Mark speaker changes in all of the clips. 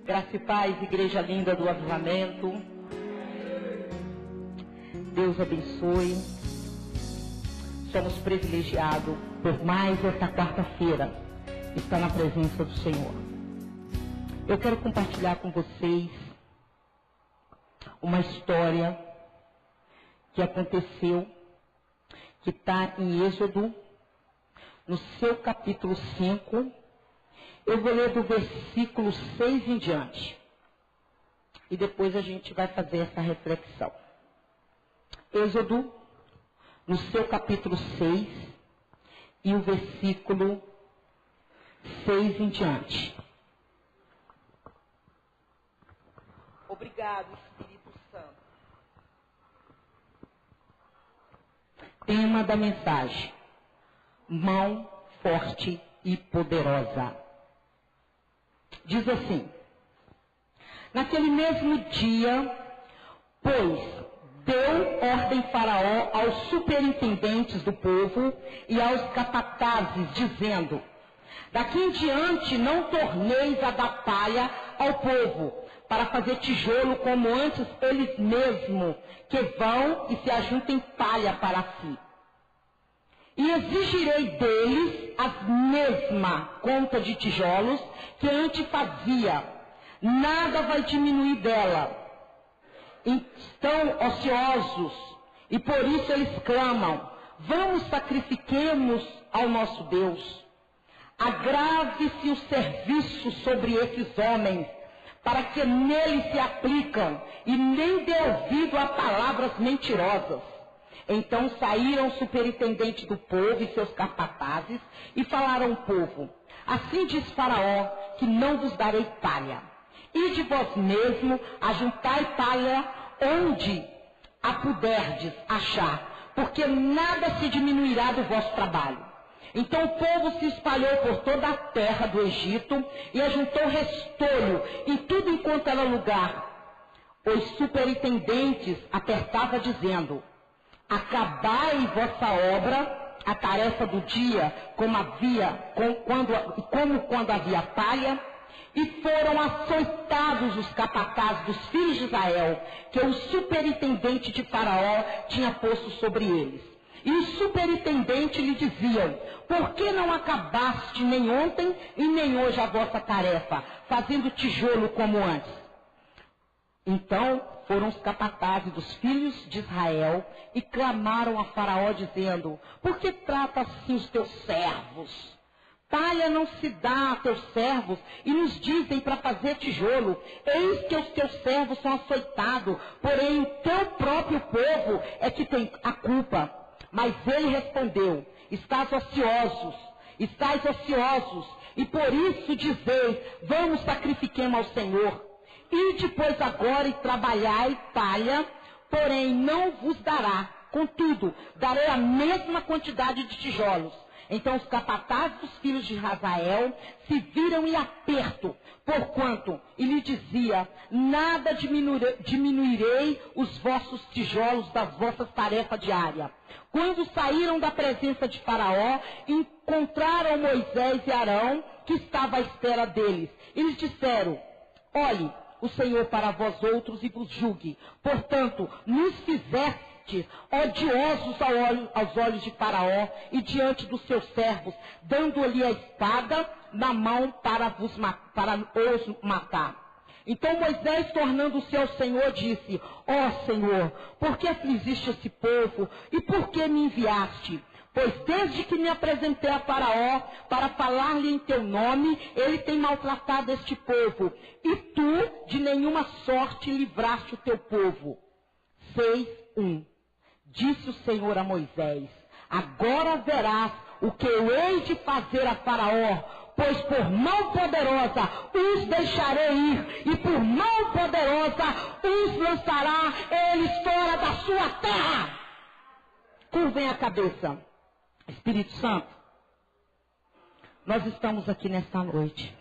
Speaker 1: Graça e paz, igreja linda do Avivamento. Deus abençoe. Somos privilegiados por mais esta quarta-feira estar na presença do Senhor. Eu quero compartilhar com vocês uma história que aconteceu, que está em Êxodo, no seu capítulo 5. Eu vou ler do versículo 6 em diante. E depois a gente vai fazer essa reflexão. Êxodo, no seu capítulo 6, e o versículo 6 em diante. Obrigado, Espírito Santo. Tema da mensagem: mão forte e poderosa. Diz assim: naquele mesmo dia, pois deu ordem Faraó aos superintendentes do povo e aos capatazes, dizendo: daqui em diante não torneis a dar palha ao povo, para fazer tijolo como antes eles mesmos, que vão e se ajuntem palha para si. E exigirei deles a mesma conta de tijolos que antes fazia. Nada vai diminuir dela. Estão ociosos, e por isso eles clamam: vamos, sacrifiquemos ao nosso Deus. Agrave-se o serviço sobre esses homens, para que neles se aplicam, e nem dê ouvido a palavras mentirosas. Então saíram os superintendentes do povo e seus capatazes, e falaram ao povo: assim diz Faraó, que não vos darei palha. Ide vós mesmo, ajuntai palha onde a puderdes achar, porque nada se diminuirá do vosso trabalho. Então o povo se espalhou por toda a terra do Egito, e ajuntou restolho em tudo enquanto era lugar. Os superintendentes apertavam, dizendo: acabai vossa obra, a tarefa do dia, como quando havia palha. E foram açoitados os capatazes dos filhos de Israel, que o superintendente de Faraó tinha posto sobre eles. E os superintendentes lhe diziam: por que não acabaste nem ontem e nem hoje a vossa tarefa, fazendo tijolo como antes? Então foram os capatazes dos filhos de Israel e clamaram a Faraó, dizendo: por que trata assim os teus servos? Palha não se dá a teus servos, e nos dizem para fazer tijolo. Eis que os teus servos são açoitados, porém o teu próprio povo é que tem a culpa. Mas ele respondeu: estáis ociosos, e por isso dizeis: vamos, sacrifiquemos ao Senhor. Ide, pois, agora e trabalhai palha, porém não vos dará. Contudo, darei a mesma quantidade de tijolos. Então os capatazes dos filhos de Israel se viram em aperto, porquanto, e lhe dizia: nada diminuirei os vossos tijolos das vossas tarefas diárias. Quando saíram da presença de Faraó, encontraram Moisés e Arão, que estava à espera deles. E lhes disseram: olhe o Senhor para vós outros e vos julgue. Portanto, nos fizeste odiosos aos olhos de Faraó e diante dos seus servos, dando-lhe a espada na mão para os matar. Então Moisés, tornando-se ao Senhor, disse: ó Senhor, por que afligiste esse povo e por que me enviaste? Pois desde que me apresentei a Faraó para falar-lhe em teu nome, ele tem maltratado este povo, e tu de nenhuma sorte livraste o teu povo. 6:1. Disse o Senhor a Moisés: agora verás o que eu hei de fazer a Faraó, pois por mão poderosa os deixarei ir, e por mão poderosa os lançará eles fora da sua terra. Curvem a cabeça. Espírito Santo, nós estamos aqui nesta noite.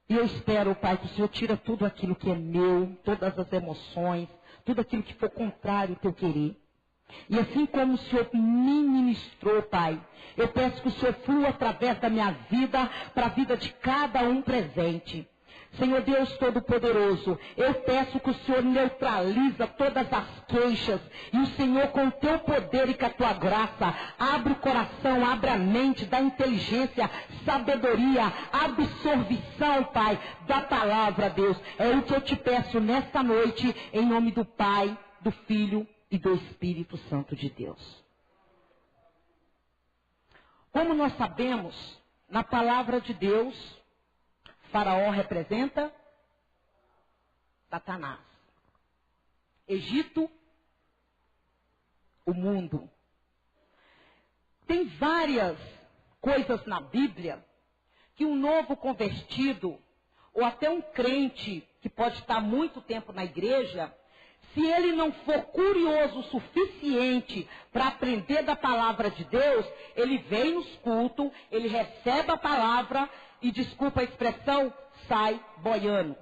Speaker 1: E eu espero, Pai, que o Senhor tira tudo aquilo que é meu, todas as emoções, tudo aquilo que for contrário ao teu querer. E assim como o Senhor me ministrou, Pai, eu peço que o Senhor flua através da minha vida, para a vida de cada um presente. Senhor Deus Todo-Poderoso, eu peço que o Senhor neutraliza todas as queixas e o Senhor, com o teu poder e com a tua graça, abre o coração, abre a mente, dá inteligência, sabedoria, absorvição, Pai, da palavra, Deus. É o que eu te peço nesta noite, em nome do Pai, do Filho e do Espírito Santo de Deus. Como nós sabemos, na palavra de Deus, Faraó representa Satanás. Egito, o mundo. Tem várias coisas na Bíblia que um novo convertido, ou até um crente que pode estar muito tempo na igreja, se ele não for curioso o suficiente para aprender da palavra de Deus, ele vem nos cultos, ele recebe a palavra e, desculpa a expressão, sai boiando.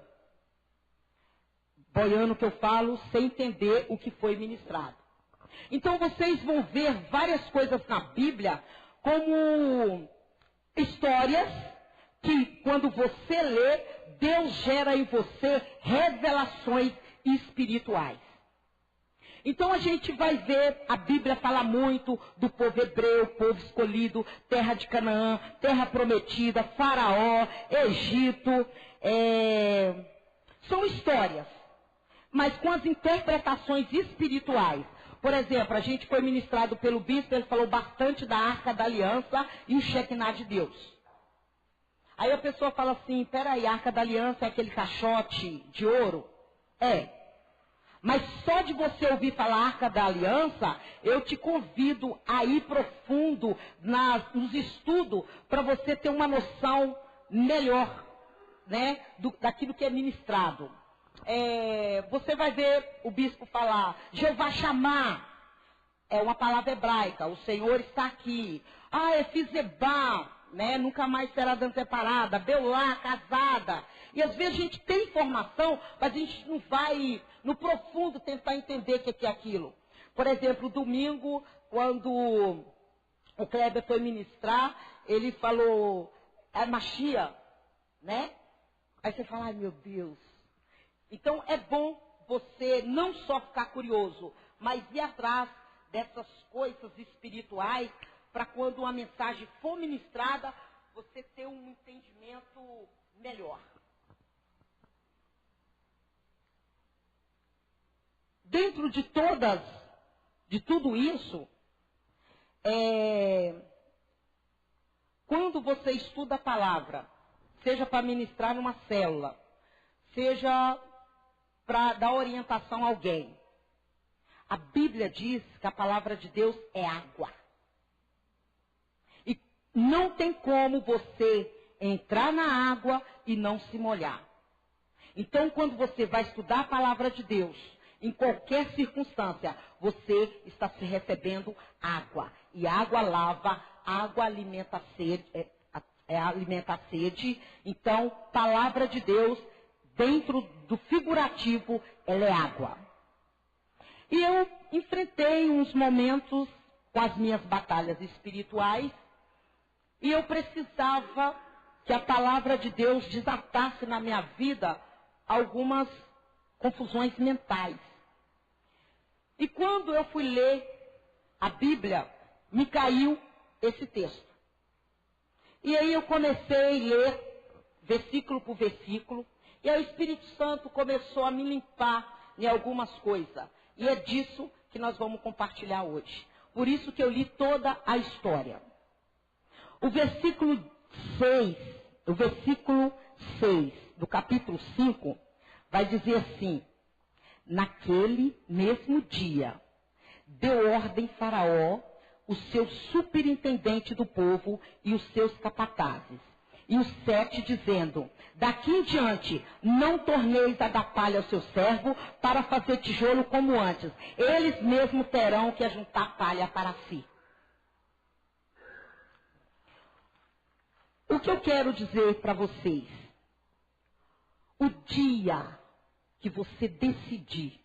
Speaker 1: Boiando que eu falo sem entender o que foi ministrado. Então vocês vão ver várias coisas na Bíblia como histórias que, quando você lê, Deus gera em você revelações espirituais. Então a gente vai ver, a Bíblia fala muito do povo hebreu, povo escolhido, terra de Canaã, terra prometida, Faraó, Egito. São histórias, mas com as interpretações espirituais. Por exemplo, a gente foi ministrado pelo bispo, ele falou bastante da Arca da Aliança e o Shekinah de Deus. Aí a pessoa fala assim, peraí, a Arca da Aliança é aquele caixote de ouro? É. Mas só de você ouvir falar Arca da Aliança, eu te convido a ir profundo nos estudos para você ter uma noção melhor, né, daquilo que é ministrado. Você vai ver o bispo falar, Jeová Shammah, é uma palavra hebraica, o Senhor está aqui. Efizebá, né, nunca mais será desamparada, Beulá, casada. E às vezes a gente tem informação, mas a gente não vai no profundo tentar entender o que é aquilo. Por exemplo, domingo, quando o Kleber foi ministrar, ele falou, é Machia, né? Aí você fala, ai meu Deus. Então é bom você não só ficar curioso, mas ir atrás dessas coisas espirituais, para quando uma mensagem for ministrada, você ter um entendimento melhor. Dentro de tudo isso, quando você estuda a palavra, seja para ministrar numa célula, seja para dar orientação a alguém, a Bíblia diz que a palavra de Deus é água. E não tem como você entrar na água e não se molhar. Então, quando você vai estudar a palavra de Deus, em qualquer circunstância, você está se recebendo água. E água lava, água alimenta a sede, alimenta a sede. Então, palavra de Deus, dentro do figurativo, ela é água. E eu enfrentei uns momentos com as minhas batalhas espirituais, e eu precisava que a palavra de Deus desatasse na minha vida algumas confusões mentais. E quando eu fui ler a Bíblia, me caiu esse texto. E aí eu comecei a ler versículo por versículo, e aí o Espírito Santo começou a me limpar em algumas coisas. E é disso que nós vamos compartilhar hoje. Por isso que eu li toda a história. O versículo 6 do capítulo 5 vai dizer assim: naquele mesmo dia, deu ordem Faraó, o seu superintendente do povo e os seus capatazes, e os 7, dizendo: daqui em diante, não torneis a dar palha ao seu servo para fazer tijolo como antes. Eles mesmos terão que ajuntar palha para si. O que eu quero dizer para vocês? O dia que você decidir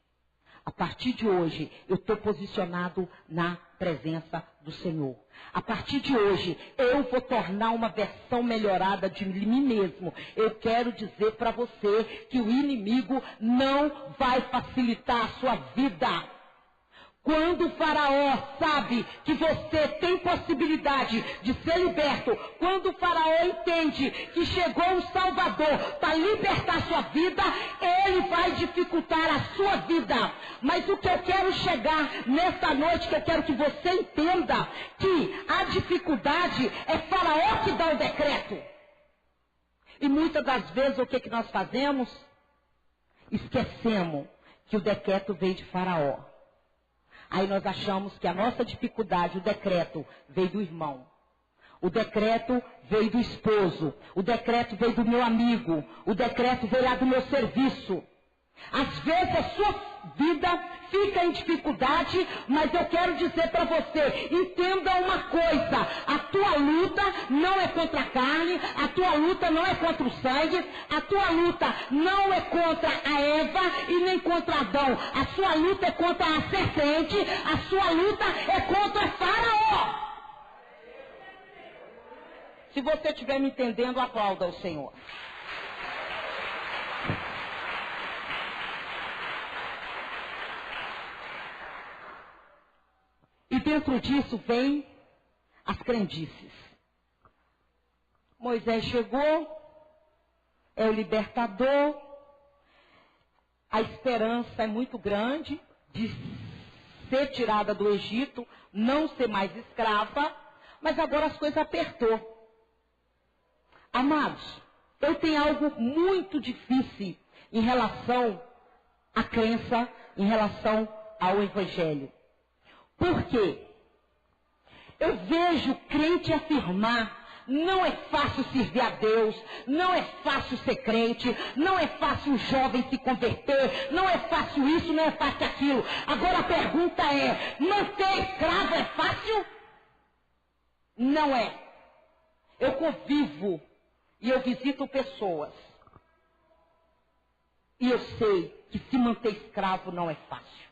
Speaker 1: A partir de hoje, eu estou posicionado na presença do Senhor. A partir de hoje, eu vou tornar uma versão melhorada de mim mesmo. Eu quero dizer para você que o inimigo não vai facilitar a sua vida. Quando o faraó sabe que você tem possibilidade de ser liberto, quando o faraó entende que chegou um Salvador para libertar sua vida, ele vai dificultar a sua vida. Mas o que eu quero chegar nesta noite, que eu quero que você entenda, que a dificuldade é faraó que dá o decreto. E muitas das vezes o que nós fazemos? Esquecemos que o decreto veio de faraó. Aí nós achamos que a nossa dificuldade, o decreto, veio do irmão. O decreto veio do esposo. O decreto veio do meu amigo. O decreto veio lá do meu serviço. Às vezes a sua vida fica em dificuldade, mas eu quero dizer para você, entenda uma coisa, a tua luta não é contra a carne, a tua luta não é contra o sangue, a tua luta não é contra a Eva e nem contra Adão, a sua luta é contra a serpente, a sua luta é contra Faraó. Se você estiver me entendendo, aplauda o Senhor. E dentro disso vem as crendices. Moisés chegou, é o libertador, a esperança é muito grande de ser tirada do Egito, não ser mais escrava, mas agora as coisas apertou. Amados, eu tenho algo muito difícil em relação à crença, em relação ao Evangelho. Por quê? Eu vejo crente afirmar, não é fácil servir a Deus, não é fácil ser crente, não é fácil o jovem se converter, não é fácil isso, não é fácil aquilo. Agora a pergunta é, manter escravo é fácil? Não é. Eu convivo e eu visito pessoas. E eu sei que se manter escravo não é fácil.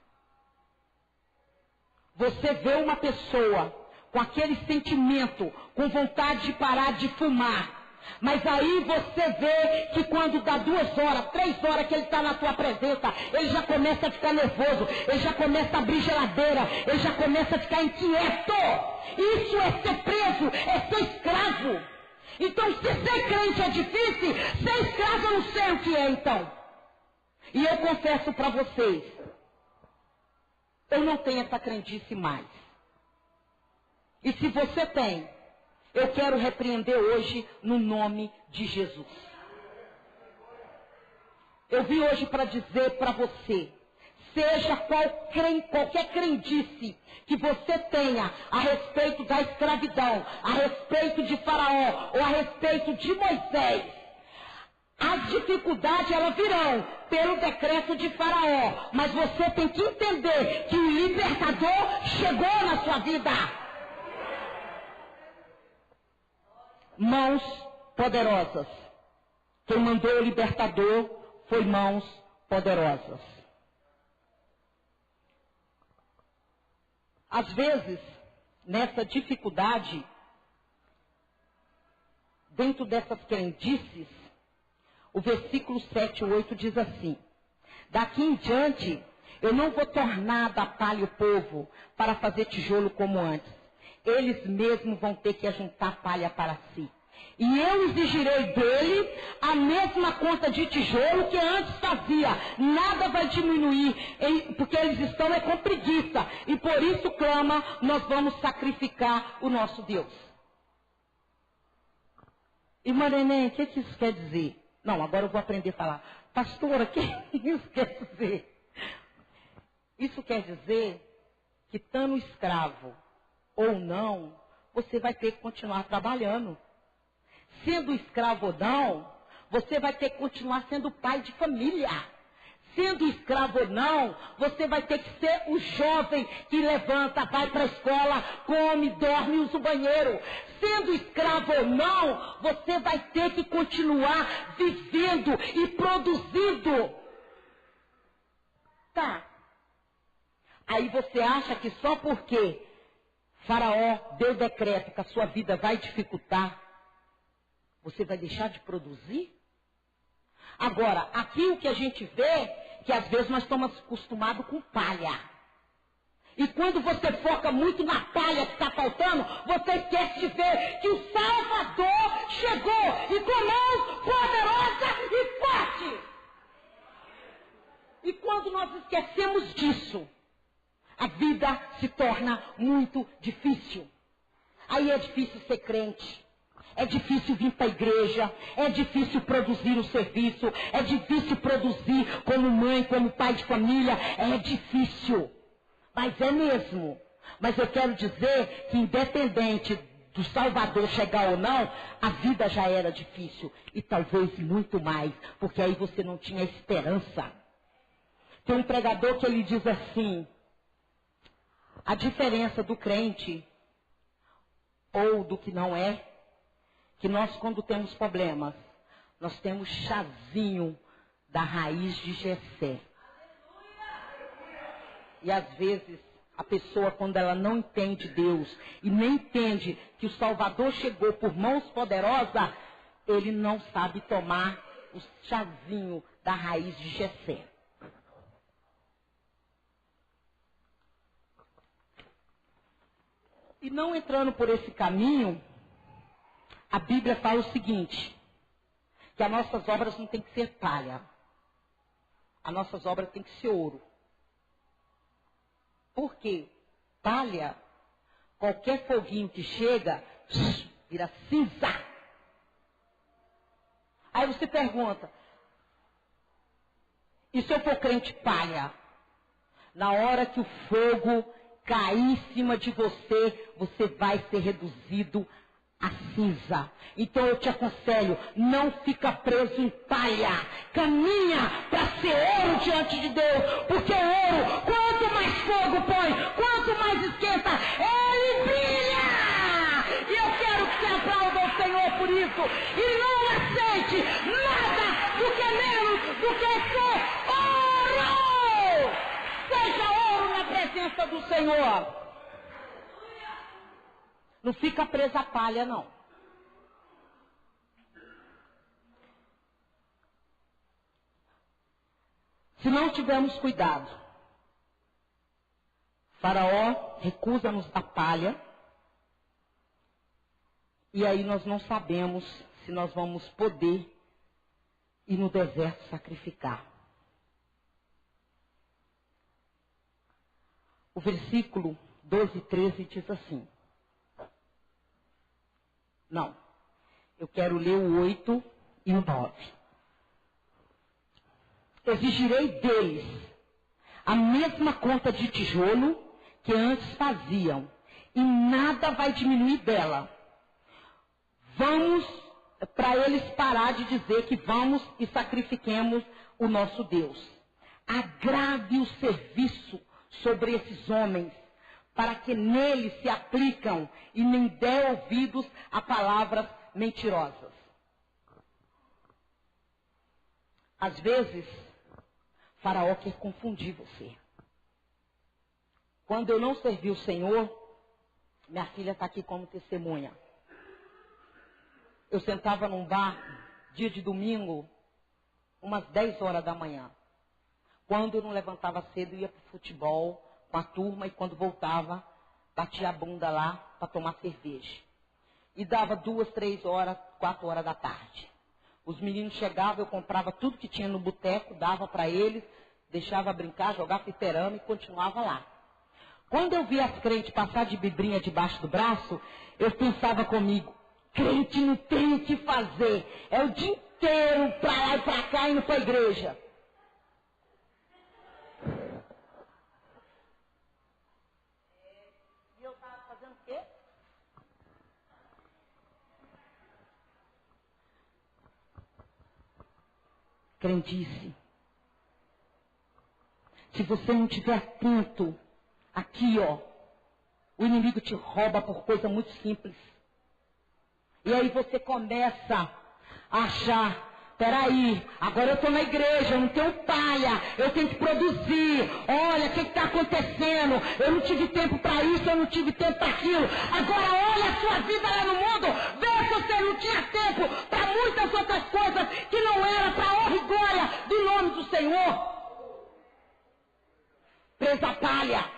Speaker 1: Você vê uma pessoa com aquele sentimento, com vontade de parar de fumar. Mas aí você vê que quando dá 2 horas, 3 horas que ele está na tua presença, ele já começa a ficar nervoso, ele já começa a abrir geladeira, ele já começa a ficar inquieto. Isso é ser preso, é ser escravo. Então se ser crente é difícil, ser escravo eu não sei o que é então. E eu confesso para vocês, eu não tenho essa crendice mais. E se você tem, eu quero repreender hoje no nome de Jesus. Eu vim hoje para dizer para você, seja qualquer crendice que você tenha a respeito da escravidão, a respeito de Faraó ou a respeito de Moisés, as dificuldades elas virão pelo decreto de Faraó, mas você tem que entender que o libertador chegou na sua vida. Mãos poderosas. Quem mandou o libertador foi mãos poderosas. Às vezes, nessa dificuldade, dentro dessas crendices, o versículo 7 e 8 diz assim: daqui em diante, eu não vou tornar da palha o povo para fazer tijolo como antes. Eles mesmos vão ter que ajuntar palha para si. E eu exigirei dele a mesma conta de tijolo que antes fazia. Nada vai diminuir, porque eles estão com preguiça. E por isso clama, nós vamos sacrificar o nosso Deus. Irmã Neném, o que isso quer dizer? Não, agora eu vou aprender a falar. Pastora, o que isso quer dizer? Isso quer dizer que estando escravo ou não, você vai ter que continuar trabalhando. Sendo escravo ou não, você vai ter que continuar sendo pai de família. Sendo escravo ou não, você vai ter que ser o jovem que levanta, vai para a escola, come, dorme e usa o banheiro. Sendo escravo ou não, você vai ter que continuar vivendo e produzindo. Tá, Aí você acha que só porque Faraó deu decreto que a sua vida vai dificultar, você vai deixar de produzir? Agora, aqui o que a gente vê, que às vezes nós estamos acostumados com palha. E quando você foca muito na palha que está faltando, você esquece de ver que o Salvador chegou e com mãos poderosa e forte. E quando nós esquecemos disso, a vida se torna muito difícil. Aí é difícil ser crente. É difícil vir para a igreja, é difícil produzir o serviço, é difícil produzir como mãe, como pai de família, é difícil. Mas é mesmo. Mas eu quero dizer que independente do Salvador chegar ou não, a vida já era difícil. E talvez muito mais, porque aí você não tinha esperança. Tem um pregador que ele diz assim, a diferença do crente ou do que não é, que nós quando temos problemas, nós temos chazinho da raiz de Jessé. E às vezes a pessoa, quando ela não entende Deus e nem entende que o Salvador chegou por mãos poderosas, ele não sabe tomar o chazinho da raiz de Jessé. E não entrando por esse caminho, a Bíblia fala o seguinte, que as nossas obras não tem que ser palha. As nossas obras tem que ser ouro. Por quê? Palha, qualquer foguinho que chega, vira cinza. Aí você pergunta, e se eu for crente palha? Na hora que o fogo cair em cima de você, você vai ser reduzido a cinza. Então eu te aconselho, não fica preso em palha. Caminha para ser ouro diante de Deus. Porque o ouro, quanto mais fogo põe, quanto mais esquenta, ele brilha. E eu quero que você aplaude ao Senhor por isso. E não aceite nada do que menos do que ser ouro. Seja ouro na presença do Senhor. Não fica presa a palha, não. Se não tivermos cuidado, Faraó recusa-nos a palha, e aí nós não sabemos se nós vamos poder ir no deserto sacrificar. O versículo 12 e 13 diz assim. Não, eu quero ler o 8 e o 9. Exigirei deles a mesma conta de tijolo que antes faziam, e nada vai diminuir dela. Vamos, para eles parar de dizer que vamos e sacrifiquemos o nosso Deus. Agrave o serviço sobre esses homens, para que neles se aplicam e nem dê ouvidos a palavras mentirosas. Às vezes, Faraó quer confundir você. Quando eu não servi o Senhor, minha filha está aqui como testemunha. Eu sentava num bar, dia de domingo, umas 10 horas da manhã. Quando eu não levantava cedo, ia para o futebol com a turma, e quando voltava, batia a bunda lá para tomar cerveja. E dava 2, 3 horas, 4 horas da tarde. Os meninos chegavam, eu comprava tudo que tinha no boteco, dava para eles, deixava brincar, jogar fliperama e continuava lá. Quando eu via as crentes passar de bibrinha debaixo do braço, eu pensava comigo, crente não tem o que fazer, é o dia inteiro para lá e para cá indo para a igreja. Crendice. Se você não estiver atento, aqui ó, o inimigo te rouba por coisa muito simples. E aí você começa a achar Peraí, agora eu estou na igreja, eu não tenho palha, eu tenho que produzir. Olha, o que está acontecendo? Eu não tive tempo para isso, eu não tive tempo para aquilo. Agora olha a sua vida lá no mundo, vê se você não tinha tempo para muitas outras coisas que não era para a honra e glória do nome do Senhor. Presa a palha.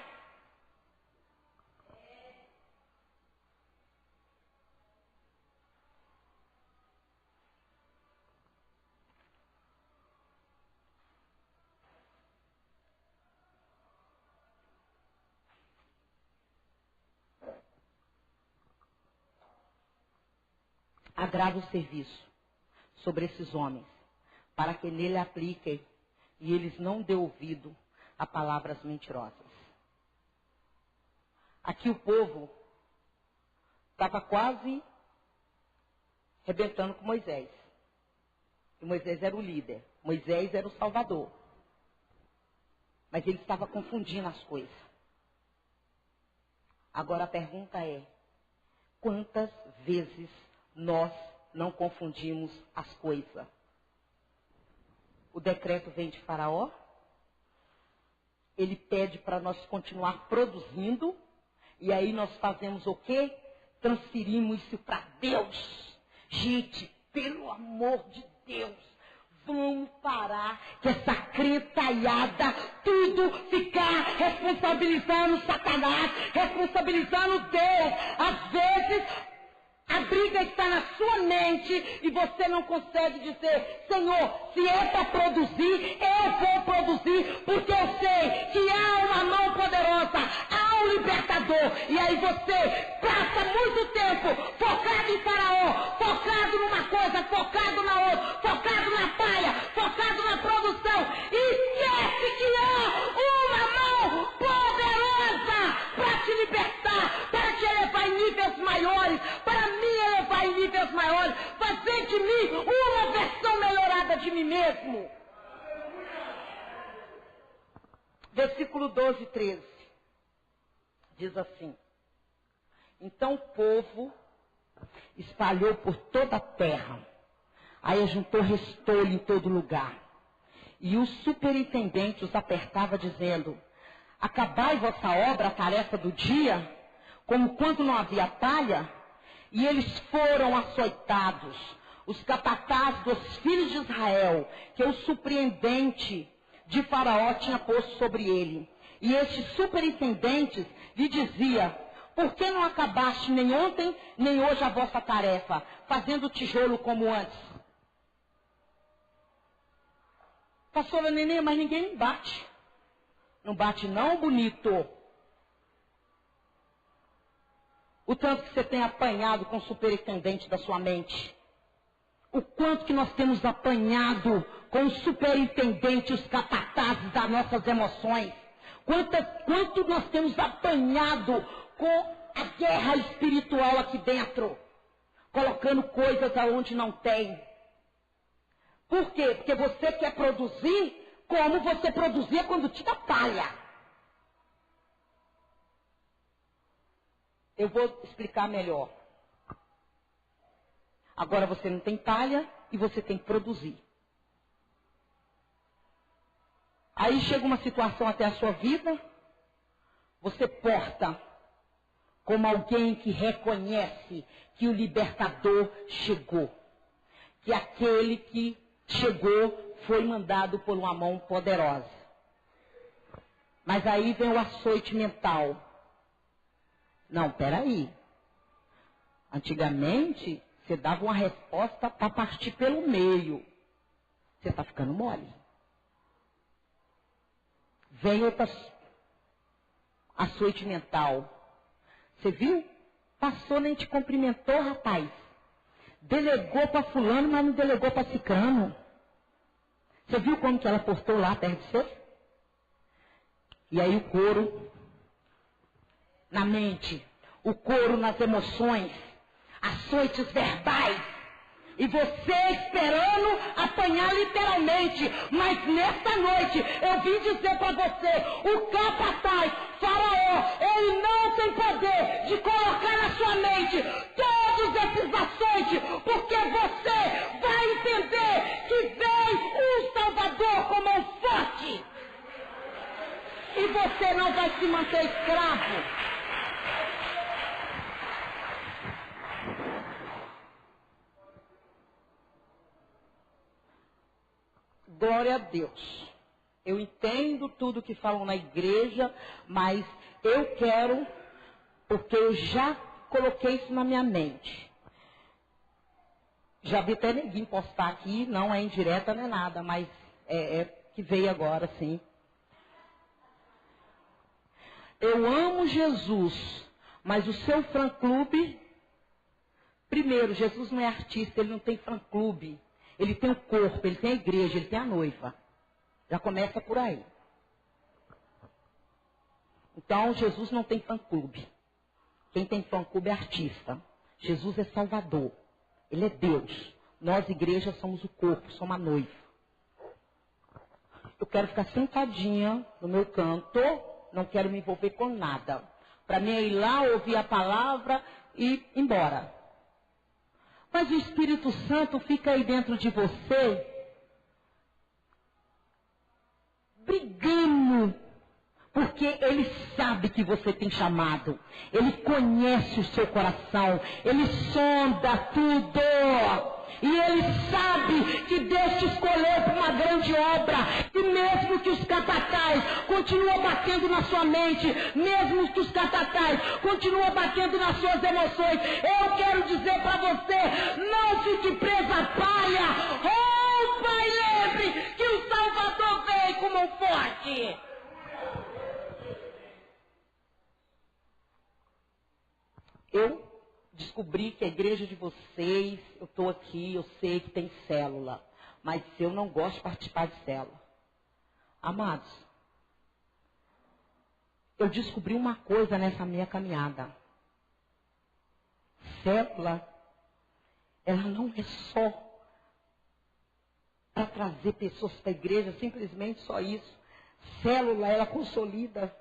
Speaker 1: Agrava o serviço sobre esses homens, para que nele apliquem e eles não dêem ouvido a palavras mentirosas. Aqui o povo estava quase arrebentando com Moisés. E Moisés era o líder, Moisés era o salvador. Mas ele estava confundindo as coisas. Agora a pergunta é, quantas vezes nós não confundimos as coisas? O decreto vem de Faraó. Ele pede para nós continuar produzindo. E aí nós fazemos o quê? Transferimos isso para Deus. Gente, pelo amor de Deus, vamos parar que essa cretaiada tudo ficar responsabilizando Satanás, responsabilizando Deus. Às vezes a briga está na sua mente e você não consegue dizer, Senhor, se é para produzir, eu vou produzir, porque eu sei que há uma mão poderosa, há um libertador. E aí você passa muito tempo focado em Faraó, focado numa coisa, focado na outra, focado na palha, focado na produção. E esquece que há uma mão poderosa para te libertar, para te elevar em níveis maiores, para me elevar em níveis maiores, fazer de mim uma versão melhorada de mim mesmo. Versículo 12 e 13. Diz assim: então o povo espalhou por toda a terra, aí juntou restolho em todo lugar. E o superintendente os apertava dizendo, acabai vossa obra, a tarefa do dia, como quando não havia palha. E eles foram açoitados, os capatazes dos filhos de Israel, que o superintendente de Faraó tinha posto sobre ele. E estes superintendentes lhe dizia, por que não acabaste nem ontem, nem hoje a vossa tarefa, fazendo tijolo como antes? Pastora Nenê, mas ninguém bate. Não bate não, bonito. O tanto que você tem apanhado com o superintendente da sua mente. O quanto que nós temos apanhado com o superintendente, os capatazes das nossas emoções. Quanto nós temos apanhado com a guerra espiritual aqui dentro. Colocando coisas aonde não tem. Por quê? Porque você quer produzir como você produzia quando tinha palha. Eu vou explicar melhor. Agora você não tem palha e você tem que produzir. Aí chega uma situação até a sua vida, você porta como alguém que reconhece que o libertador chegou. Que aquele que chegou foi mandado por uma mão poderosa. Mas aí vem o açoite mental. Não, peraí. Antigamente, você dava uma resposta para partir pelo meio. Você está ficando mole. Vem outra açoite mental. Você viu? Passou, nem te cumprimentou, rapaz. Delegou para fulano, mas não delegou para cicrano. Você viu como que ela postou lá perto de você? E aí o couro na mente, o couro nas emoções, açoites verbais, e você esperando apanhar literalmente. Mas nesta noite eu vim dizer para você, o capataz, Faraó, ele não tem poder de colocar na sua mente todos esses açoites, porque você vai entender que vem um Salvador com mão forte. E você não vai se manter escravo. Glória a Deus. Eu entendo tudo que falam na igreja, mas eu quero, porque eu já coloquei isso na minha mente. Já vi até ninguém postar aqui, não é indireta, não é nada, mas é que veio agora, sim. Eu amo Jesus, mas o seu fã-clube, primeiro, Jesus não é artista, ele não tem fã-clube. Ele tem o corpo, ele tem a igreja, ele tem a noiva. Já começa por aí. Então, Jesus não tem fã-clube. Quem tem fã-clube é artista. Jesus é Salvador. Ele é Deus. Nós, igreja, somos o corpo, somos a noiva. Eu quero ficar sentadinha no meu canto, não quero me envolver com nada. Para mim é ir lá, ouvir a palavra e ir embora. Mas o Espírito Santo fica aí dentro de você, brigando, porque ele sabe que você tem chamado, ele conhece o seu coração, ele sonda tudo, e ele sabe que Deus te escolheu para uma grande obra, e mesmo que os catatais continuem batendo na sua mente, mesmo que os catatais continuem batendo nas suas emoções, eu quero dizer para você, não fique presa à palha, rompa e lembre que o Salvador veio com mão forte. Eu descobri que a igreja de vocês, eu estou aqui, eu sei que tem célula, mas eu não gosto de participar de célula. Amados, eu descobri uma coisa nessa minha caminhada. Célula, ela não é só para trazer pessoas para a igreja, simplesmente só isso. Célula, ela consolida.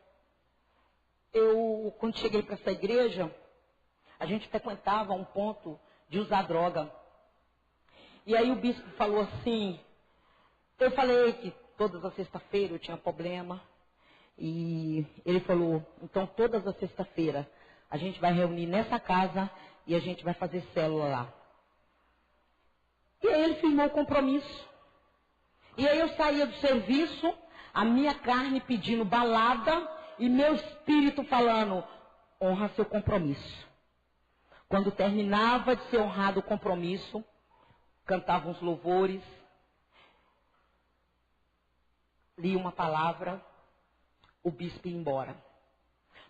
Speaker 1: Eu, quando cheguei para essa igreja, a gente frequentava um ponto de usar droga. E aí o bispo falou assim, eu falei que todas as sexta-feiras eu tinha problema. E ele falou, então todas as sexta-feiras a gente vai reunir nessa casa e a gente vai fazer célula lá. E aí ele firmou o compromisso. E aí eu saía do serviço, a minha carne pedindo balada e meu espírito falando, honra seu compromisso. Quando terminava de ser honrado o compromisso, cantava uns louvores, lia uma palavra, o bispo ia embora.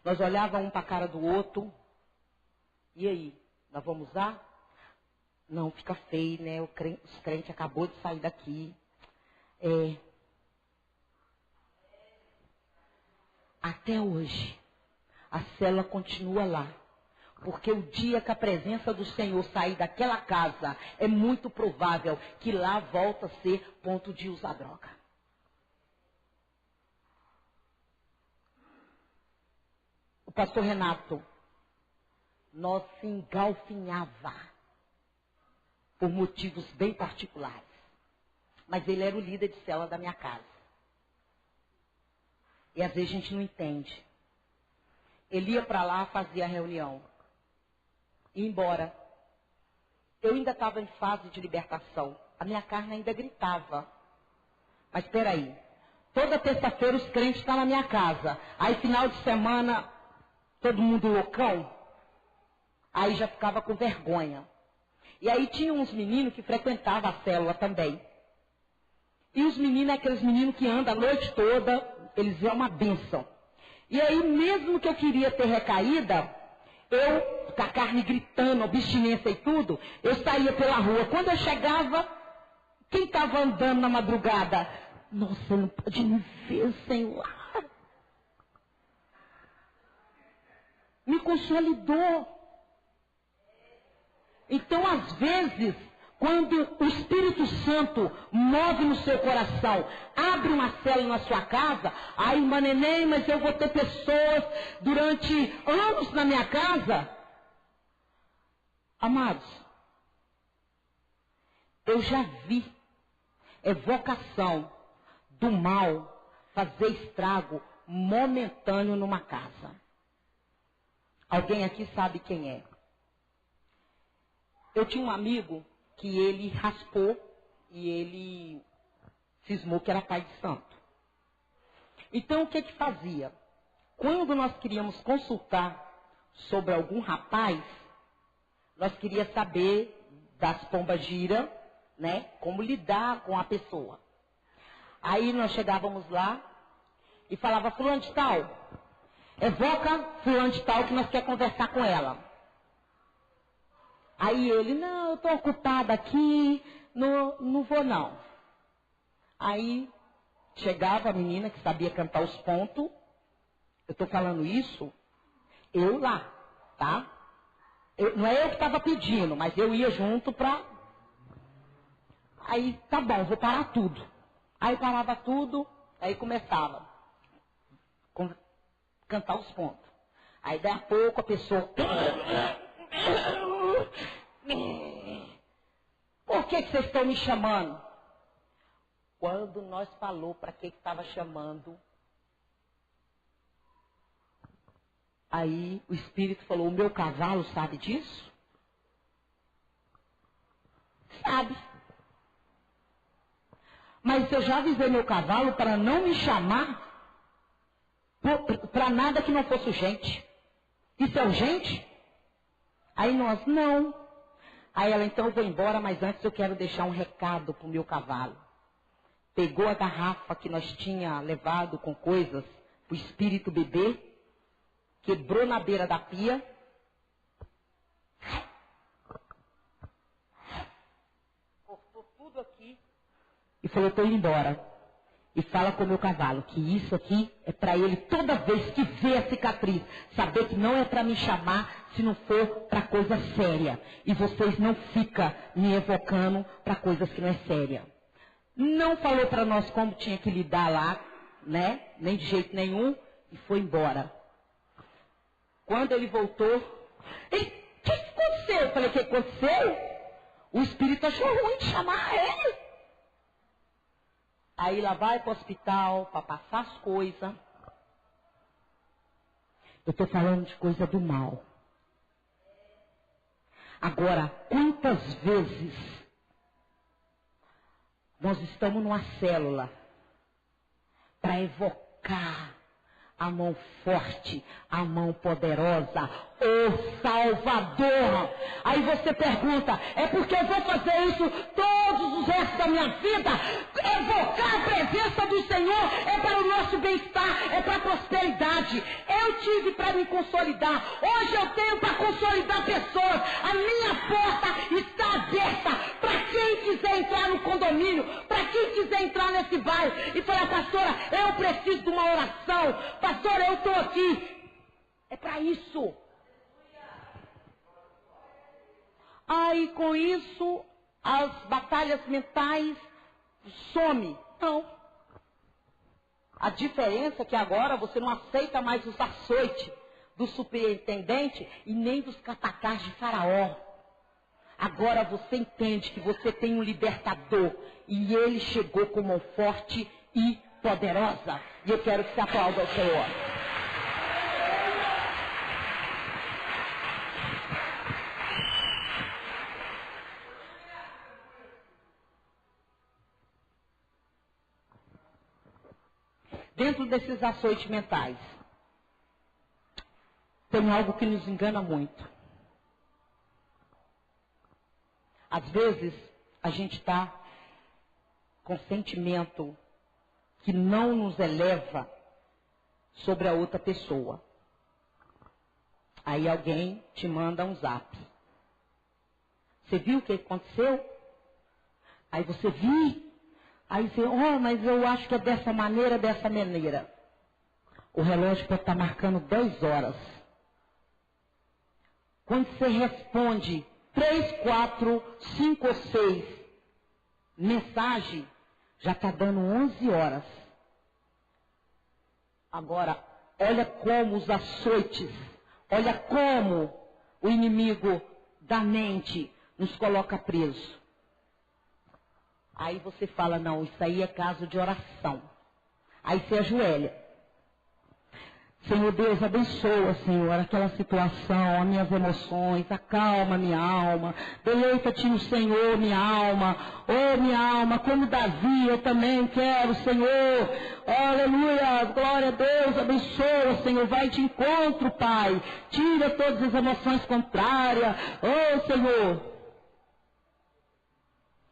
Speaker 1: Nós olhávamos um para a cara do outro, e aí, nós vamos usar? Não, fica feio, né? Os crentes acabou de sair daqui. Até hoje, a célula continua lá. Porque o dia que a presença do Senhor sair daquela casa, é muito provável que lá volta a ser ponto de usar droga. O pastor Renato, nós se engalfinhava por motivos bem particulares. Mas ele era o líder de célula da minha casa. E às vezes a gente não entende. Ele ia para lá, fazia a reunião. Ia embora. Eu ainda estava em fase de libertação. A minha carne ainda gritava. Mas espera aí. Toda terça-feira os crentes estão na minha casa. Aí final de semana, todo mundo loucão. Aí já ficava com vergonha. E aí tinha uns meninos que frequentavam a célula também. E os meninos, aqueles meninos que andam a noite toda, eles é uma bênção. E aí mesmo que eu queria ter recaída, eu, com a carne gritando, abstinência e tudo, eu saía pela rua. Quando eu chegava, quem estava andando na madrugada? Nossa, não pode me ver, Senhor. Me consolidou. Então, às vezes, quando o Espírito Santo move no seu coração, abre uma célula na sua casa, aí, irmã Neném, mas eu vou ter pessoas durante anos na minha casa. Amados, eu já vi vocação do mal fazer estrago momentâneo numa casa. Alguém aqui sabe quem é? Eu tinha um amigo que ele raspou e ele cismou que era pai de santo. Então o que fazia? Quando nós queríamos consultar sobre algum rapaz, nós queríamos saber das pombagira, né? Como lidar com a pessoa. Aí nós chegávamos lá e falava, fulano de tal, evoca fulano de tal que nós quer conversar com ela. Aí ele, não, eu estou ocupada aqui, não vou não. Aí chegava a menina que sabia cantar os pontos, eu estou falando isso, eu lá, tá? Não é eu que estava pedindo, mas eu ia junto para... Aí, tá bom, vou parar tudo. Aí parava tudo, aí começava a cantar os pontos. Aí daí a pouco a pessoa... Por que vocês estão me chamando? Quando nós falou para que estava chamando, aí o Espírito falou, o meu cavalo sabe disso? Sabe. Mas eu já avisei meu cavalo para não me chamar para nada que não fosse urgente. Isso é urgente? Aí nós, não. Aí ela, então eu vou embora, mas antes eu quero deixar um recado para o meu cavalo. Pegou a garrafa que nós tinha levado com coisas para o espírito beber, quebrou na beira da pia, cortou tudo aqui e falou, estou indo embora. E fala com o meu cavalo que isso aqui é para ele, toda vez que vê a cicatriz, saber que não é para me chamar se não for para coisa séria. E vocês não ficam me evocando para coisas que não é séria. Não falou para nós como tinha que lidar lá, né? Nem de jeito nenhum, e foi embora. Quando ele voltou, ele, o que aconteceu? Eu falei, o que aconteceu? O espírito achou ruim de chamar ele. Aí lá vai para o hospital para passar as coisas. Eu estou falando de coisa do mal. Agora, quantas vezes nós estamos numa célula para evocar a mão forte, a mão poderosa, o Salvador. Aí você pergunta, é porque eu vou fazer isso todos os restos da minha vida? Evocar a presença do Senhor é para o nosso bem-estar, é para a prosperidade. Eu tive para me consolidar, hoje eu tenho para consolidar pessoas. A minha porta está aberta para quem quiser entrar no condomínio, para quem quiser entrar nesse bairro e falar, pastora, eu preciso de uma oração, pastora, eu estou aqui. É para isso. Aí com isso, as batalhas mentais some. Não. A diferença é que agora você não aceita mais os açoites do superintendente e nem dos catacás de Faraó. Agora você entende que você tem um libertador e ele chegou com mão forte e poderosa. E eu quero que você aplaude ao Senhor. Dentro desses açoites mentais, tem algo que nos engana muito. Às vezes, a gente está com sentimento que não nos eleva sobre a outra pessoa. Aí alguém te manda um zap. Você viu o que aconteceu? Aí você viu. Aí você, mas eu acho que é dessa maneira. O relógio pode estar marcando 10 horas. Quando você responde 3, 4, 5 ou 6 mensagem, já está dando 11 horas. Agora, olha como os açoites, olha como o inimigo da mente nos coloca preso. Aí você fala, não, isso aí é caso de oração. Aí você ajoelha. Senhor Deus, abençoa, Senhor, aquela situação, as minhas emoções, acalma minha alma, deleita-te no Senhor, minha alma, minha alma, como Davi, eu também quero, Senhor, aleluia, glória a Deus, abençoa, Senhor, vai de encontro, Pai, tira todas as emoções contrárias, Senhor.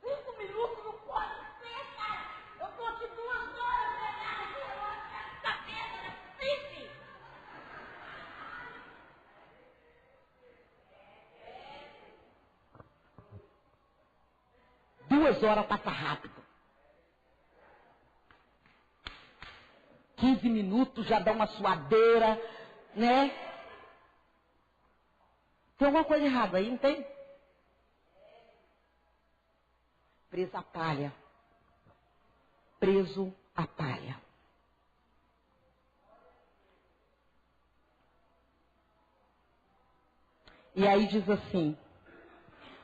Speaker 1: 5 minutos não pode ser, cara, eu estou aqui 2 horas, Duas horas passa rápido. 15 minutos já dá uma suadeira, né? Tem alguma coisa errada aí, não tem? Preso à palha. Preso à palha. E aí diz assim,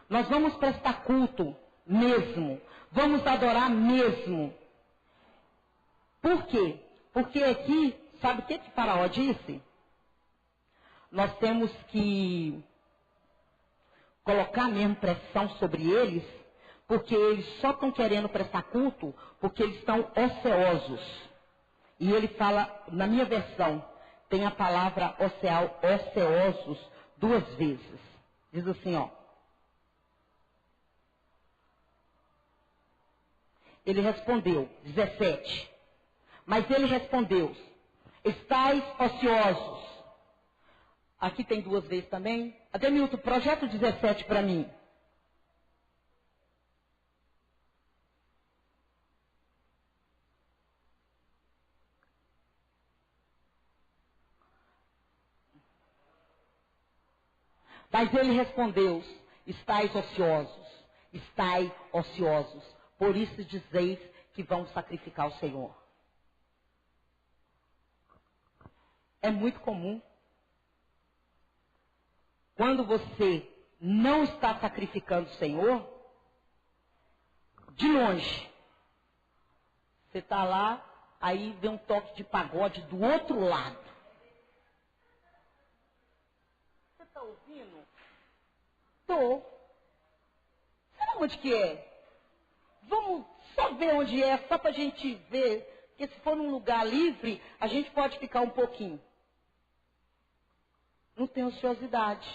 Speaker 1: nós vamos prestar culto mesmo, vamos adorar mesmo. Por quê? Porque aqui, sabe o que Faraó disse? Nós temos que colocar mesmo pressão sobre eles, porque eles só estão querendo prestar culto, porque eles estão ociosos. E ele fala, na minha versão, tem a palavra ociosos 2 vezes. Diz assim, ó. Ele respondeu, 17. Mas ele respondeu, estais ociosos. Aqui tem 2 vezes também. Ademilton, projeto 17 para mim. Mas ele respondeu, estais ociosos, por isso dizeis que vão sacrificar o Senhor. É muito comum. Quando você não está sacrificando o Senhor, de longe, você está lá, aí vem um toque de pagode do outro lado. Você está ouvindo? Estou. Sabe onde que é? Vamos só ver onde é, só para a gente ver. Porque se for num lugar livre, a gente pode ficar um pouquinho. Não tem ociosidade.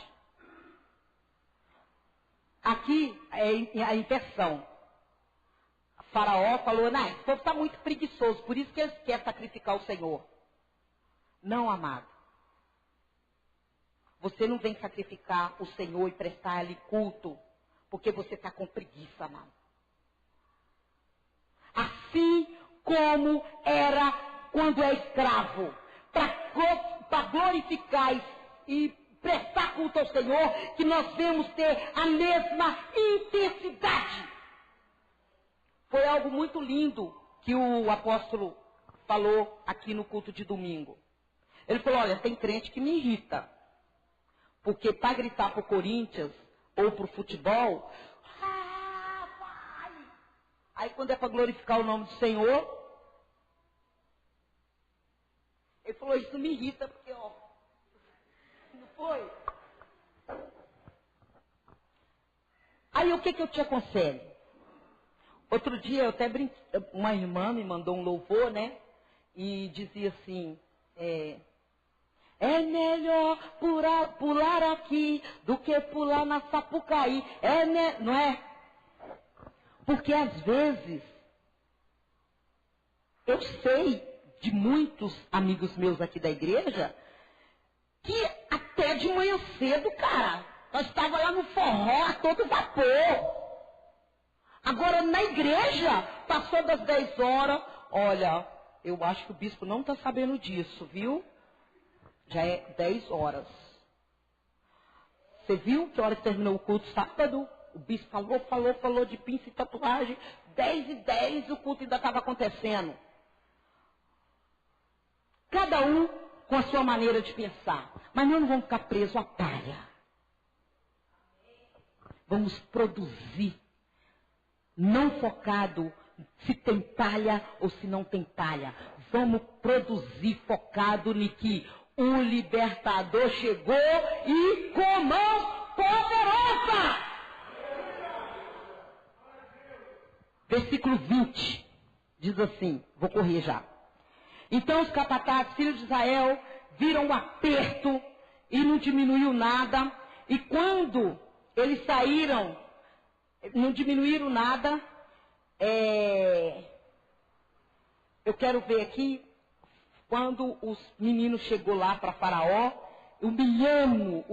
Speaker 1: Aqui é a inversão. Faraó falou, não, esse povo está muito preguiçoso, por isso que eles querem sacrificar o Senhor. Não, amado. Você não vem sacrificar o Senhor e prestar-lhe culto, porque você está com preguiça, não. Assim como era quando é escravo, para glorificar e prestar culto ao Senhor, que nós devemos ter a mesma intensidade. Foi algo muito lindo que o apóstolo falou aqui no culto de domingo. Ele falou, olha, tem crente que me irrita. Porque para gritar para o Corinthians ou para o futebol, vai! Aí quando é para glorificar o nome do Senhor, ele falou, isso me irrita, porque, ó, não foi? Aí o que eu te aconselho? Outro dia eu até brinquei, uma irmã me mandou um louvor, né? E dizia assim, é melhor pular aqui do que pular na Sapucaí. Não é? Porque às vezes, eu sei de muitos amigos meus aqui da igreja, que até de manhã cedo, cara, nós estávamos lá no forró a todo vapor. Agora na igreja, passou das 10 horas, olha, eu acho que o bispo não está sabendo disso, viu? Já é 10 horas. Você viu que a hora que terminou o culto sábado? O bispo falou de pinça e tatuagem. 10h10 o culto ainda estava acontecendo. Cada um com a sua maneira de pensar. Mas nós não vamos ficar presos à palha. Vamos produzir. não focado se tem palha ou se não tem palha. Vamos produzir focado em que o libertador chegou e com mão poderosa. Versículo 20 diz assim, vou correr já. Então os capatazes, filhos de Israel, viram um aperto e não diminuiu nada. E quando eles saíram, não diminuíram nada. Eu quero ver aqui, quando os meninos chegou lá para Faraó, humilhando.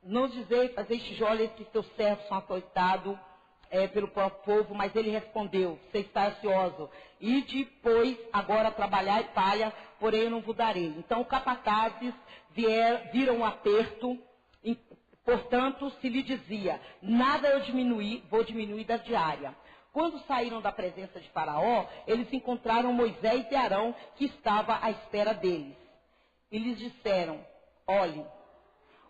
Speaker 1: Não dizei, fazer tijolos que teus servos são açoitados pelo próprio povo, mas ele respondeu, você está ansioso, e depois agora trabalhar e palha, porém eu não vos darei. Então os capatazes viram um aperto, portanto se lhe dizia, nada eu vou diminuir da diária. Quando saíram da presença de Faraó, eles encontraram Moisés e Arão, que estava à espera deles. E lhes disseram, olhe,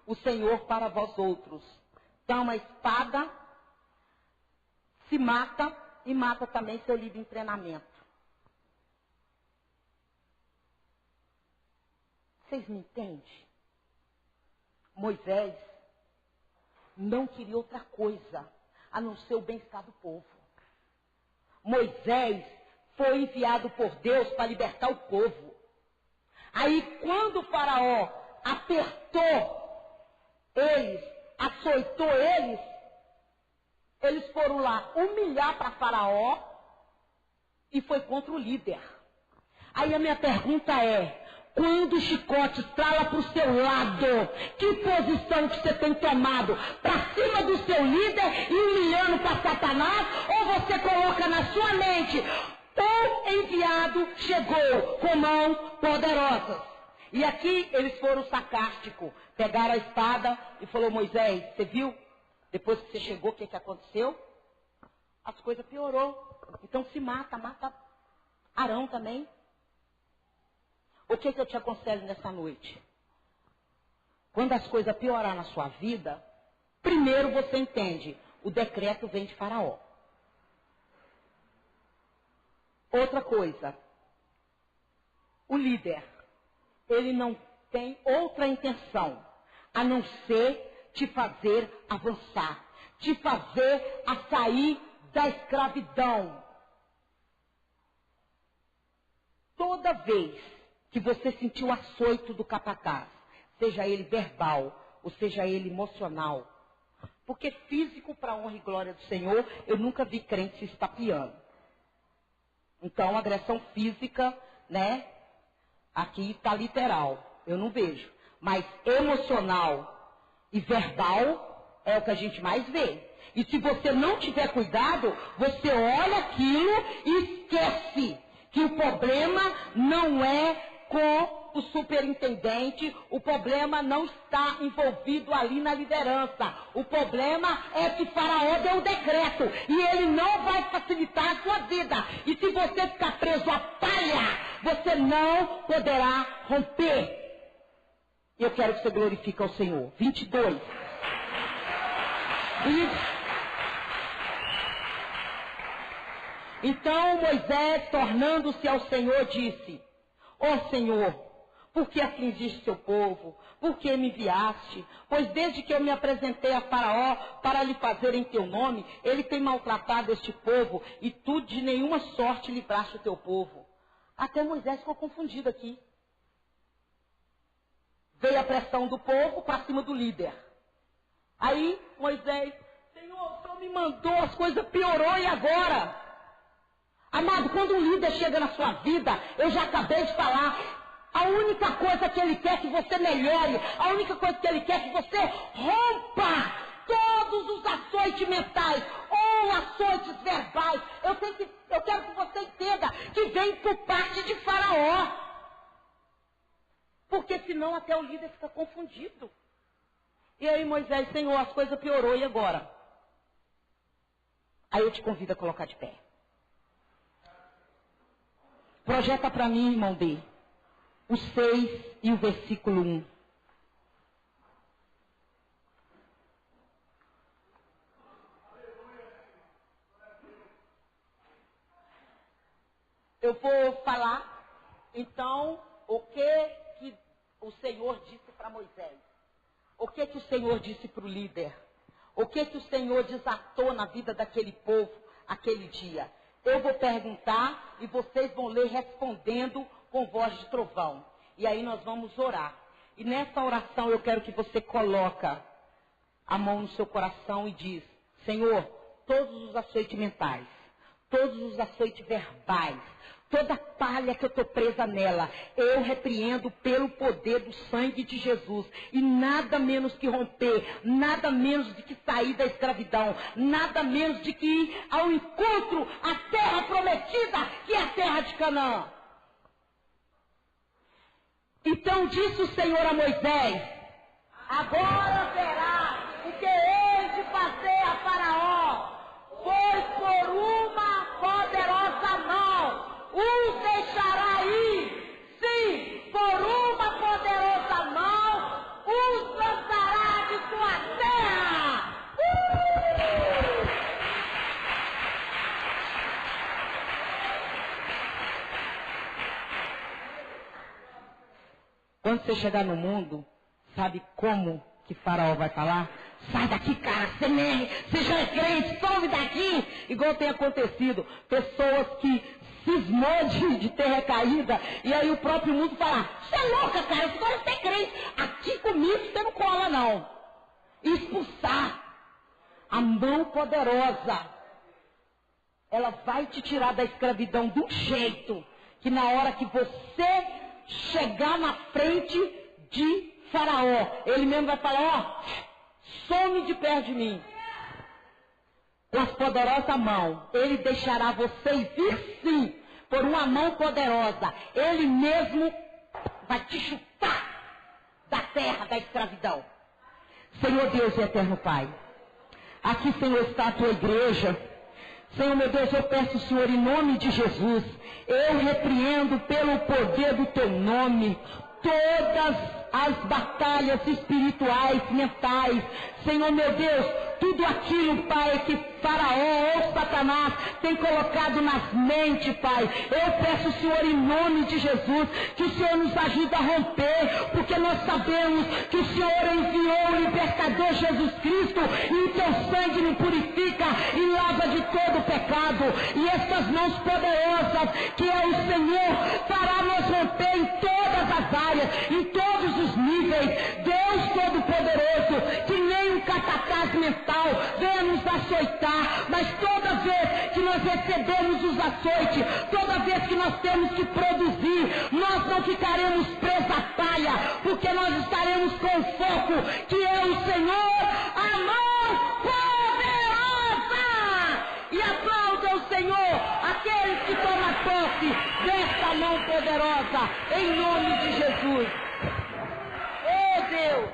Speaker 1: o Senhor para vós outros, toma a espada, se mata e mata também seu líder em treinamento. Vocês me entendem? Moisés não queria outra coisa a não ser o bem-estar do povo. Moisés foi enviado por Deus para libertar o povo. Aí quando o Faraó apertou eles, açoitou eles foram lá humilhar para Faraó e foi contra o líder. Aí a minha pergunta é, quando o chicote estrala para o seu lado, que posição que você tem tomado? Para cima do seu líder e humilhando para Satanás? Ou você coloca na sua mente, o enviado chegou com mãos poderosas? E aqui eles foram sarcásticos, pegaram a espada e falou, Moisés, você viu? Depois que você chegou, o que aconteceu? As coisas piorou. Então se mata Arão também. O que eu te aconselho nessa noite? Quando as coisas piorar na sua vida, primeiro você entende, o decreto vem de Faraó. Outra coisa, o líder, ele não tem outra intenção, a não ser te fazer avançar, te fazer a sair da escravidão. Toda vez que você sentiu o açoito do capataz, seja ele verbal, ou seja ele emocional, porque físico, para a honra e glória do Senhor, eu nunca vi crente se estapeando. Então, agressão física, né, aqui está literal, eu não vejo. Mas emocional e verbal é o que a gente mais vê. E se você não tiver cuidado, você olha aquilo e esquece que o problema não é com o superintendente, o problema não está envolvido ali na liderança. O problema é que Faraó deu o decreto e ele não vai facilitar a sua vida. E se você ficar preso à palha, você não poderá romper. Eu quero que você glorifique ao Senhor. 22. Então Moisés, tornando-se ao Senhor, disse, ó Senhor, por que afligiste seu povo? Por que me enviaste? Pois desde que eu me apresentei a Faraó para lhe fazer em teu nome, ele tem maltratado este povo e tu de nenhuma sorte livraste o teu povo. Até Moisés ficou confundido aqui. Veio a pressão do povo para cima do líder. Aí Moisés, Senhor, o Senhor me mandou, as coisas piorou e agora? Amado, quando um líder chega na sua vida, eu já acabei de falar, a única coisa que ele quer é que você melhore, a única coisa que ele quer é que você rompa todos os açoites mentais ou açoites verbais. Eu quero que você entenda que vem por parte de Faraó. Porque senão até o líder fica confundido. E aí Moisés, Senhor, as coisas piorou, e agora? Aí eu te convido a colocar de pé. Projeta para mim, irmão B, o 6 e o versículo 1. eu vou falar, então, o que o Senhor disse para Moisés. O que o Senhor disse para o líder. O que o Senhor desatou na vida daquele povo, aquele dia. Eu vou perguntar e vocês vão ler respondendo com voz de trovão. E aí nós vamos orar. E nessa oração eu quero que você coloca a mão no seu coração e diz: Senhor, todos os açoites mentais, todos os açoites verbais, toda palha que eu estou presa nela, eu repreendo pelo poder do sangue de Jesus. E nada menos que romper, nada menos de que sair da escravidão, nada menos de que ir ao encontro à terra prometida, que é a terra de Canaã. Então disse o Senhor a Moisés: agora verá o que hei de fazer a Faraó, pois por uma poderosa mão os deixará ir. Sim, por uma poderosa mão os lançará de sua terra. Quando você chegar no mundo, sabe como que Faraó vai falar? Sai daqui, cara, você já é crente, some daqui. Igual tem acontecido, pessoas que cismou de ter recaída, e aí o próprio mundo fala: você é louca, cara, agora você é crente, aqui comigo você não cola não. Expulsar. A mão poderosa, ela vai te tirar da escravidão de um jeito, que na hora que você chegar na frente de Faraó, ele mesmo vai falar: ó, some de perto de mim. Com as poderosas mãos, ele deixará vocês ir sim, por uma mão poderosa. Ele mesmo vai te chutar da terra da escravidão. Senhor Deus e eterno Pai, aqui, Senhor, está a tua igreja. Senhor, meu Deus, eu peço, Senhor, em nome de Jesus, eu repreendo pelo poder do teu nome todas as batalhas espirituais, mentais. Senhor, meu Deus, tudo aquilo, Pai, que Faraó ou Satanás tem colocado nas mentes, Pai. Eu peço, Senhor, em nome de Jesus, que o Senhor nos ajude a romper, porque nós sabemos que o Senhor enviou o libertador Jesus Cristo, e o teu sangue me purifica e lava de todo o pecado. E estas mãos poderosas, que é o Senhor, fará nos romper em todas as áreas, em todos os níveis. Deus Todo-Poderoso, que nem um catacás mental venha nos açoitar, mas toda vez que nós recebemos os açoites, toda vez que nós temos que produzir, nós não ficaremos presos à palha, porque nós estaremos com o foco, que é o Senhor, a mão poderosa. E aplauda o Senhor, aqueles que tomam posse desta mão poderosa, em nome de Jesus. Oh Deus!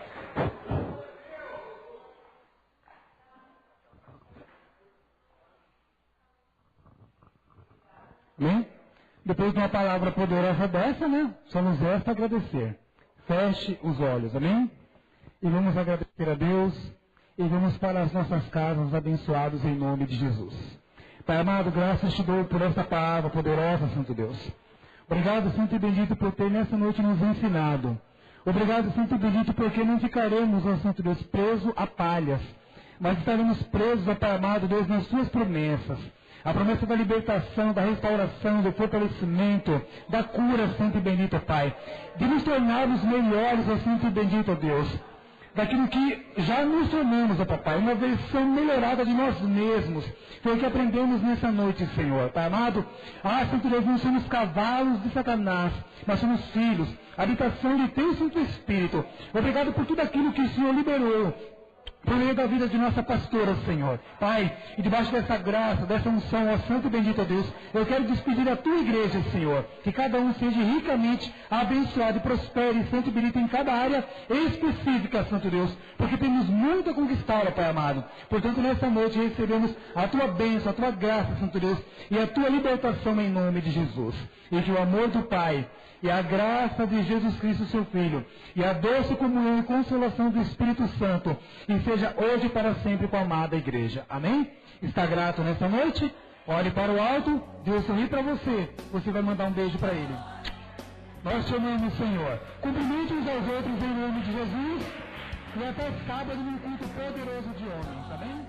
Speaker 2: Bem, depois de uma palavra poderosa dessa, né? Só nos resta agradecer. Feche os olhos, amém? E vamos agradecer a Deus e vamos para as nossas casas abençoados em nome de Jesus. Pai amado, graças te dou por essa palavra poderosa, Santo Deus. Obrigado, Santo e Bendito, por ter nessa noite nos ensinado. Obrigado, Santo e Bendito, porque não ficaremos, ó Santo Deus, presos a palhas, mas estaremos presos, ó Pai amado, Deus, nas suas promessas. A promessa da libertação, da restauração, do fortalecimento, da cura, Santo e Bendito, Pai. De nos tornarmos melhores, ó Santo e Bendito, Deus. Daquilo que já nos tornamos, ó Papai. Uma versão melhorada de nós mesmos. Foi o que aprendemos nessa noite, Senhor. Pai amado, Santo Deus, não somos cavalos de Satanás, mas somos filhos. Habitação de teu Santo Espírito. Obrigado por tudo aquilo que o Senhor liberou por meio da vida de nossa pastora, Senhor. Pai, e debaixo dessa graça, dessa unção, ó Santo e Bendito Deus, eu quero despedir a tua igreja, Senhor. Que cada um seja ricamente abençoado e prospere, Santo e Bendito, em cada área específica, Santo Deus. Porque temos muito a conquistar, ó Pai amado. Portanto, nessa noite recebemos a tua bênção, a tua graça, Santo Deus, e a tua libertação em nome de Jesus. E que o amor do Pai e a graça de Jesus Cristo, seu Filho, e a doce comunhão e consolação do Espírito Santo, e seja hoje e para sempre com a amada igreja. Amém? Está grato nessa noite? Olhe para o alto, Deus sorri para você. Você vai mandar um beijo para Ele. Nós te amamos, Senhor. Cumprimente uns aos outros em nome de Jesus. E até sábado num culto poderoso de homens. Amém?